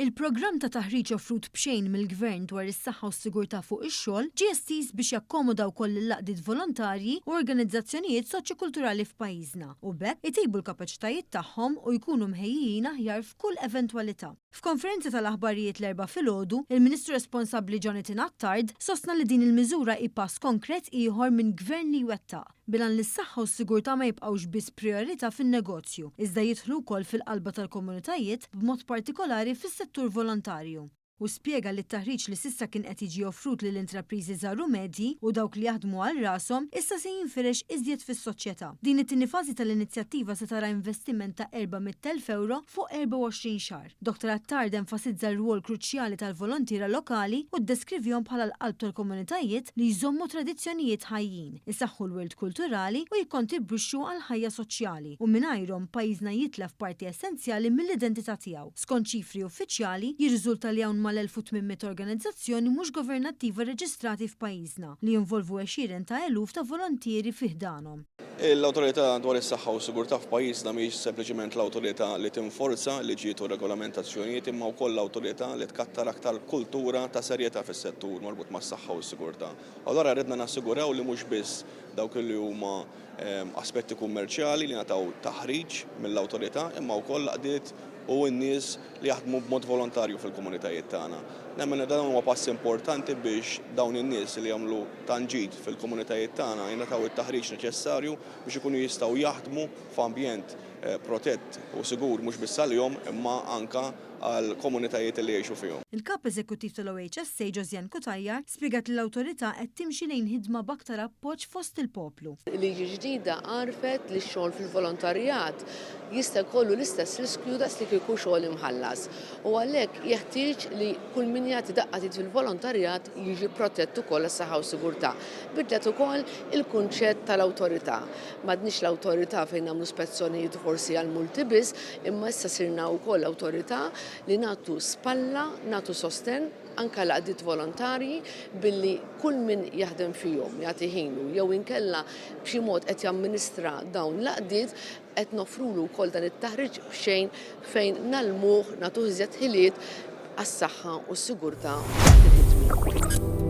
Il-programm ta' taħriġ offrut b'xejn mill-Gvern dwar is-saħħa u s-sigurtà fuq ix-xogħol ġie estiż biex jakkomoda wkoll il-laqdiet volontarji u organizzazzjonijiet soċjokulturali f'pajjiżna u bekk itejbu l-kapaċitajiet tagħhom u jkunu mħejjin aħjar f'kull eventwalità. F'konferenza tal-aħbarijiet l-erba' filgħodu, il-Ministru responsabbli Jonathan Attard sostna li din il-miżura hi pass konkret ieħor minn gvern li jwettaq bilan li s-saħħa u s-sigurtà ma jibqgħux biss priorità fin-negozju, iżda jidħlu wkoll fil-qalba tal-komunitajiet b'mod partikolari fis-settur volontarju. U spjega li t-taħriġ li s'issa kien qed jiġi offrut lill intrapriżi żgħar u medji u dawk li jaħdmu għal rashom issa se jinfirex iżjed fis-soċjetà. Din it-tieni fażi tal-inizjattiva se tara investiment ta' 400,000 euro fuq 24 xahar. Dr. Attard enfasizza r-rwol kruċjali tal-volontiera lokali u ddeskrivihom bħala l-qalb tal-komunitajiet li jżommu tradizzjonijiet ħajjin, isaħħu l-wirt kulturali u jikkontribwixxu għal ħajja soċjali u mingħajrhom pajjiżna jitlef parti essenzjali mill-identità tiegħu. Skont ċifri uffiċjali jirriżulta li hawn mal-1800 organizzazzjoni mhux governattiva reġistrati f'pajjiżna li jinvolvu 20 ta' eluf ta' volontieri fih danhom. L-awtorità dwar is-saħħa u s-sigurtà f'pajjiżna mhix sempliċement l-awtorità li tinforza liġijiet u regolamentazzjonijiet imma wkoll l-awtorità li tkattar aktar kultura ta' serjetà fis-settur marbut mas-saħħa u s-sigurtà. Allura rridna nassiguraw li mhux biss dawk li huma aspetti kummerċjali li nagħtaw taħriġ mill-awtorità imma wkoll laqdiet u n-nies li jaħdmu b'mod volontarju fil-komunitajiet tagħna. Nemmen dan huwa pass importanti biex dawn in-nies li jagħmlu tanġid fil-komunitajiet tagħna jingħataw it-taħriġ neċessarju biex ikunu jistgħu jaħdmu f'ambjent protett u sigur mhux biss għalihom imma anke għal komunitajiet li jgħixu fihom. Il-kap eżekuttiv tal-OHSA Josian Kutajjar spjegat li l-awtorità qed timxi lejn ħidma b'aktar appoġġ fost il-poplu. Liġi ġdida għarfet li x-xogħol fil-volontarjat jista' jkollu l-istess riskju daqs li kieku xogħol imħallas. U għalhekk jeħtieġ li kull min jagħti daqqatit fil-volontarjat jiġi protett ukoll għas-saħħa u sigurtà. Bidlet ukoll il-kunċett tal-awtorità. M'għadniex l-awtorità fejn nagħmlu spezzjonijiet forsi għal multi biss, imma issa sirna wkoll awtorità li nagħtu spalla, nagħtu sosten anke laqdiet volontarji billi kull min jaħdem fihom jagħti ħinu jew inkella b'xi mod qed jamministra dawn laqdiet qed nofrulu wkoll dan it-taħriġ b'xejn fejn nagħlmuh nagħtuh iżjed ħiliet għas-saħħa u s-sigurtà tal-ħidmien.